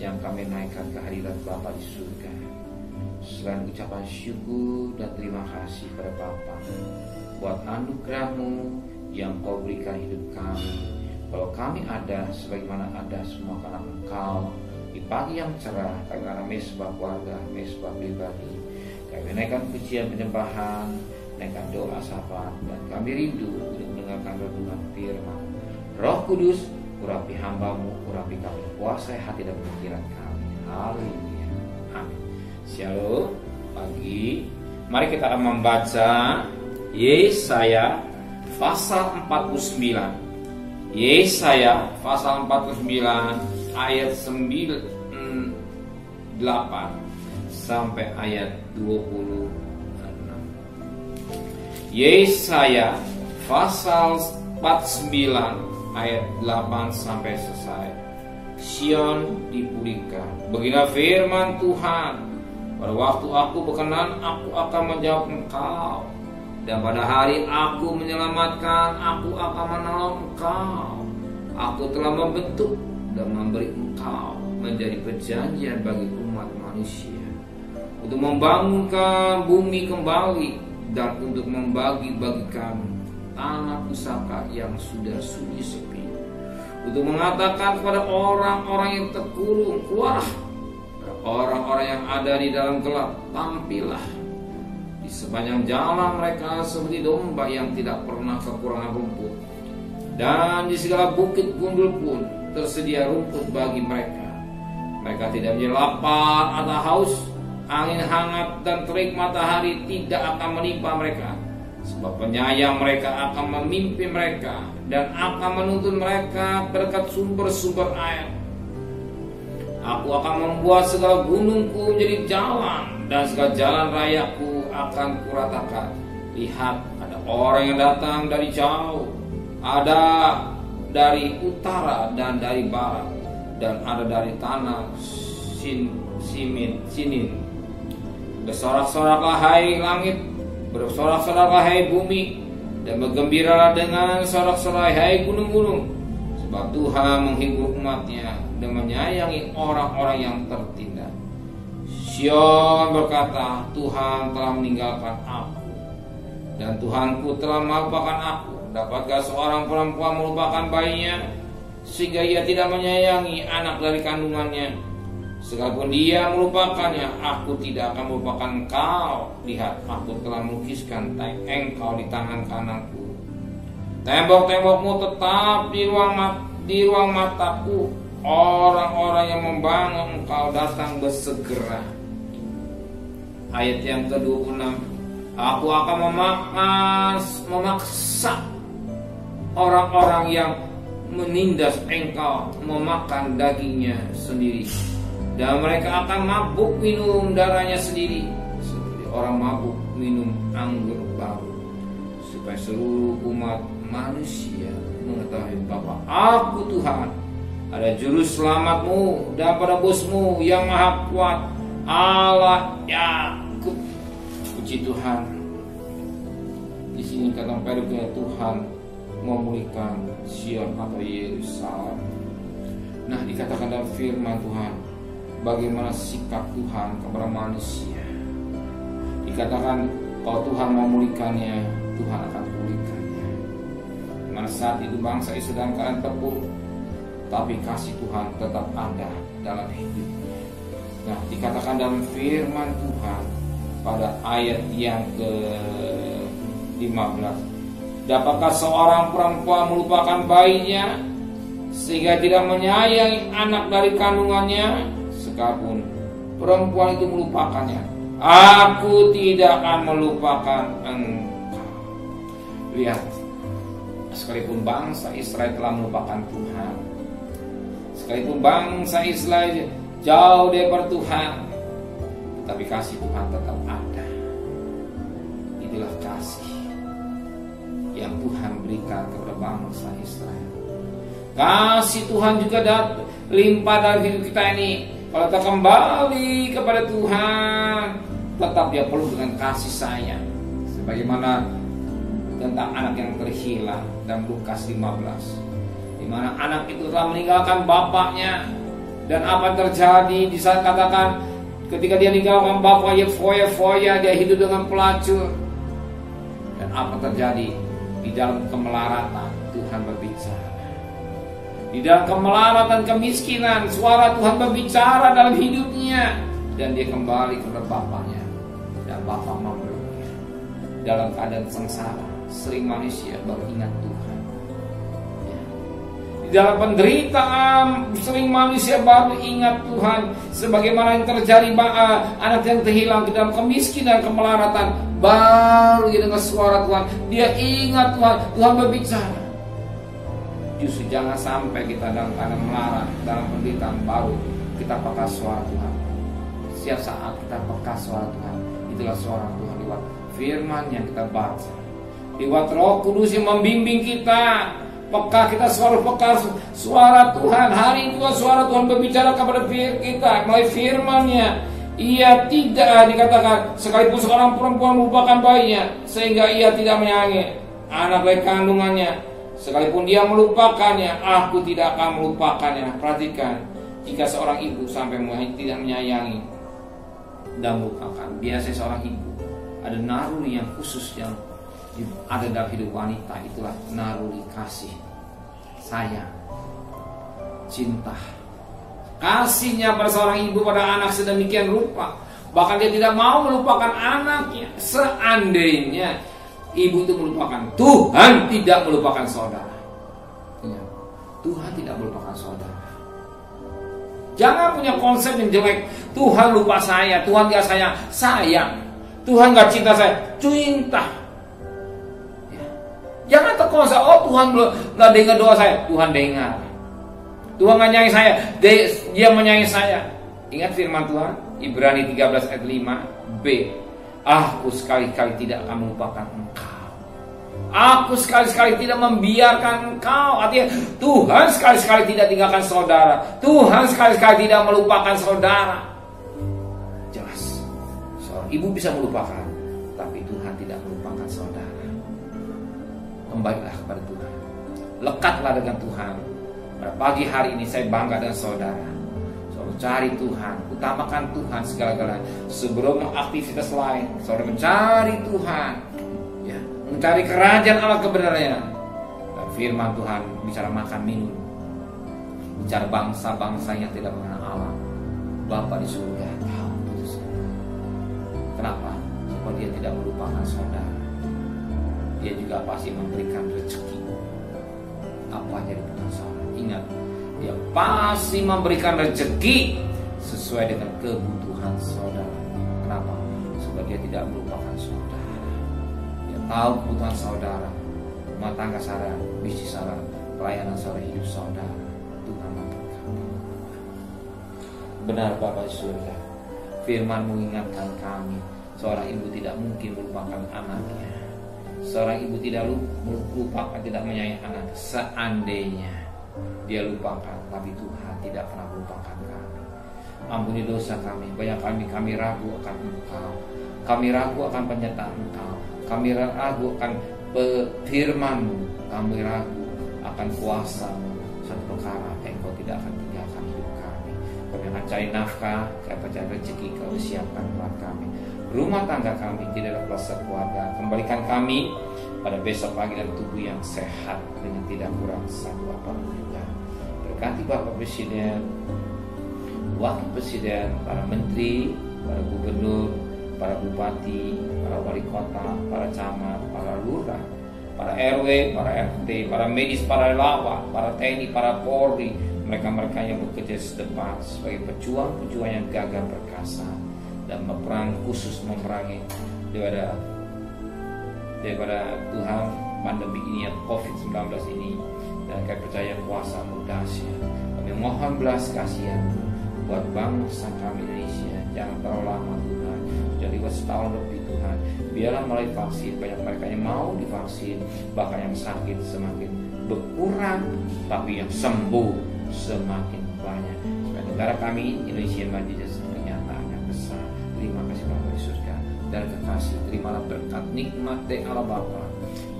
yang kami naikkan ke hadirat Bapa di surga. Selain ucapan syukur dan terima kasih pada Bapa buat anugerah-Mu yang Kau berikan hidup kami, kalau kami ada sebagaimana ada semua karena Engkau. Di pagi yang cerah, kami karena mesbah keluarga, mesbah pribadi, kami naikkan pujian penyembahan, naikkan doa syafaat, dan kami rindu untuk mendengarkan renungan firman. Roh Kudus, urapi hamba-Mu, urapi kami, kuasai hati dan pikiran kami. Haleluya, amin. Shalom. Pagi, mari kita akan membaca Yesaya pasal 49. Yesaya pasal 49 ayat 8 sampai ayat 26. Yesaya pasal 49 ayat 8 sampai selesai. Sion dipulihkan. Beginilah firman Tuhan, pada waktu aku berkenan, aku akan menjawab engkau, dan pada hari aku menyelamatkan, aku akan menolong engkau. Aku telah membentuk dan memberi engkau menjadi perjanjian bagi umat manusia, untuk membangunkan bumi kembali dan untuk membagi-bagikan tanah pusaka yang sudah sunyi sepi, untuk mengatakan kepada orang-orang yang terkurung, keluarlah. Orang-orang yang ada di dalam gelap, tampillah. Di sepanjang jalan mereka seperti domba yang tidak pernah kekurangan rumput, dan di segala bukit gundul pun tersedia rumput bagi mereka. Mereka tidak menjadi lapar atau haus. Angin hangat dan terik matahari tidak akan menimpa mereka, sebab penyayang mereka akan memimpin mereka dan akan menuntun mereka ke dekat sumber-sumber air. Aku akan membuat segala gunungku menjadi jalan, dan segala jalan rayaku akan kuratakan. Lihat, ada orang yang datang dari jauh, ada dari utara dan dari barat, dan ada dari tanah Sinin. Bersorak-soraklah hai langit, bersorak-soraklah hai bumi, dan bergembiralah dengan sorak-sorai hai gunung-gunung, sebab Tuhan menghibur umatnya dan menyayangi orang-orang yang tertindas. Sion berkata, Tuhan telah meninggalkan aku, dan Tuhanku telah melupakan aku. Dapatkah seorang perempuan melupakan bayinya, sehingga ia tidak menyayangi anak dari kandungannya? Sekalipun dia melupakannya, aku tidak akan melupakan engkau. Lihat, aku telah melukiskan engkau di tangan kananku. Tembok-tembokmu tetap di ruang mataku. Orang-orang yang membangun engkau datang bersegera. Ayat yang ke-26. Aku akan memaksa orang-orang yang menindas engkau memakan dagingnya sendiri, dan mereka akan mabuk minum darahnya sendiri, seperti orang mabuk minum anggur baru, supaya seluruh umat manusia mengetahui bahwa aku Tuhan, ada juru selamatmu dan penebusmu yang maha kuat, Allah Yakub. Puji Tuhan. Di sini kata perikopnya, Tuhan memulihkan Sion atau Yerusalem. Nah, dikatakan dalam firman Tuhan bagaimana sikap Tuhan kepada manusia. Dikatakan kalau Tuhan memulihkannya, Tuhan akan pulihkannya. Mana saat itu bangsa Israel dalam keadaan terpuruk, tapi kasih Tuhan tetap ada dalam hidupnya. Nah, dikatakan dalam firman Tuhan pada ayat yang ke-15, dapatkah seorang perempuan melupakan bayinya, sehingga tidak menyayangi anak dari kandungannya? Sekalipun perempuan itu melupakannya, aku tidak akan melupakan engkau. Lihat, sekalipun bangsa Israel telah melupakan Tuhan, sekalipun bangsa Israel jauh dari Tuhan, tetapi kasih Tuhan tetap ada. Itulah kasih yang Tuhan berikan kepada bangsa Israel. Kasih Tuhan juga limpah dari hidup kita ini. Kalau kita kembali kepada Tuhan, tetap dia penuh dengan kasih sayang. Sebagaimana tentang anak yang terhilang dalam Lukas 15, di mana anak itu telah meninggalkan bapaknya, Dan apa terjadi di saat katakan ketika dia meninggalkan bapaknya foya-foya, dia hidup dengan pelacur. Dan apa terjadi di dalam kemelaratan, Tuhan berbicara. Di dalam kemelaratan kemiskinan, suara Tuhan berbicara dalam hidupnya. Dan dia kembali kepada bapaknya. Dan bapak memeluknya. Dalam keadaan sengsara, sering manusia baru ingat Tuhan. Ya. Di dalam penderitaan, sering manusia baru ingat Tuhan. Sebagaimana yang terjadi anak yang terhilang di dalam kemiskinan, kemelaratan, baru dia dengar suara Tuhan. Dia ingat Tuhan, Tuhan berbicara. Justru jangan sampai kita dalam keadaan melarat, dalam penderitaan baru kita peka suara Tuhan. Setiap saat kita peka suara Tuhan, itulah suara Tuhan lewat firman yang kita baca, lewat Roh Kudus yang membimbing kita. Peka, kita selalu peka suara Tuhan. Hari ini suara Tuhan berbicara kepada kita melalui firman-Nya. Ia tidak dikatakan sekalipun seorang perempuan melupakan bayinya sehingga ia tidak menyayangi anak bayi kandungannya. Sekalipun dia melupakannya, aku tidak akan melupakannya. Perhatikan, jika seorang ibu sampai tidak menyayangi dan melupakan, biasanya seorang ibu ada naluri yang khusus yang ada dalam hidup wanita. Itulah naluri kasih, sayang, cinta. Kasihnya pada seorang ibu pada anak sedemikian rupa, bahkan dia tidak mau melupakan anaknya. Seandainya ibu itu melupakan, Tuhan tidak melupakan saudara. Tuhan tidak melupakan saudara. Jangan punya konsep yang jelek. Tuhan lupa saya, Tuhan gak sayang. Sayang. Tuhan gak cinta saya, cinta. Ya. Jangan terkonsep, oh Tuhan gak dengar doa saya. Tuhan dengar. Tuhan gak nyanyi saya, dia menyanyi saya. Ingat firman Tuhan Ibrani 13 ayat 5b. Aku sekali-kali tidak akan melupakan engkau. Aku sekali-sekali tidak membiarkan engkau. Artinya Tuhan sekali-sekali tidak tinggalkan saudara. Tuhan sekali-sekali tidak melupakan saudara. Jelas, seorang ibu bisa melupakan, tapi Tuhan tidak melupakan saudara. Kembalilah kepada Tuhan, lekatlah dengan Tuhan. Pada pagi hari ini saya bangga dengan saudara. Cari Tuhan, utamakan Tuhan segala-galanya. Sebelum aktivitas lain, saudara mencari Tuhan, ya, mencari kerajaan Allah kebenarannya. Dan firman Tuhan bicara makan minum, bicara bangsa-bangsa yang tidak mengenal Allah. Bapa di surga tahu itu. Kenapa? Supaya dia tidak melupakan saudara. Dia juga pasti memberikan rezeki apa yang dibutuhkan saudara. Ingat, dia pasti memberikan rezeki sesuai dengan kebutuhan saudara. Kenapa? Supaya dia tidak melupakan saudara. Dia tahu kebutuhan saudara, rumah tangga saudara, bisnis saudara, pelayanan saudara, hidup saudara. Tuhan memberkati. Benar Bapa di surga, firman mengingatkan kami, seorang ibu tidak mungkin melupakan anaknya. Seorang ibu tidak lupakan, tidak menyayangi anak. Seandainya dia lupakan, tapi Tuhan tidak pernah melupakan kami. Ampuni dosa kami. Banyak kami ragu akan Engkau. Kami ragu akan penyertaan Engkau. Kami ragu akan firman-Mu. Kami ragu akan kuasa-Mu. Satu perkara, Engkau tidak akan tinggalkan hidup kami. Kami akan cari nafkah, kami cari rezeki, Kau siapkan buat kami. Rumah tangga kami tidak ada kuasa keluarga. Kembalikan kami pada besok pagi dan tubuh yang sehat dengan tidak kurang satu apapun juga. Berkati Bapak Presiden, Wakil Presiden, para menteri, para gubernur, para bupati, para wali kota, para camat, para lurah, para RW, para RT, para medis, para relawan, para TNI, para Polri, mereka-mereka yang bekerja sedepan sebagai pejuang-pejuang yang gagah perkasa dan berperang khusus memerangi daripada Tuhan pandemi ini, COVID-19 ini. Dan kami percaya kuasa-Mu dahsyat. Kami mohon belas kasihan buat bangsa kami Indonesia. Jangan terlalu lama Tuhan, jadi setahun lebih Tuhan. Biarlah melalui vaksin, banyak mereka yang mau divaksin, bahkan yang sakit semakin berkurang, tapi yang sembuh semakin banyak. Supaya negara kami Indonesia menjadi kenyataan yang besar. Terima kasih Bapa di surga dan kekasih. Terimalah berkat nikmat dari Allah Bapa,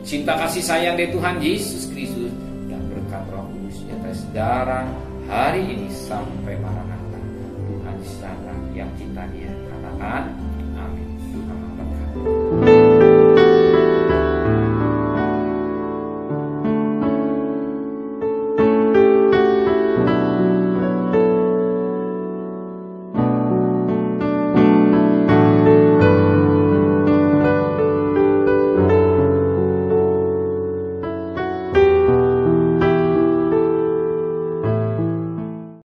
cinta kasih sayang dari Tuhan Yesus Kristus, dan berkat kuat Roh Kudus di atas darah hari ini sampai Maranatha. Tuhan di sana yang cinta Dia. Katakan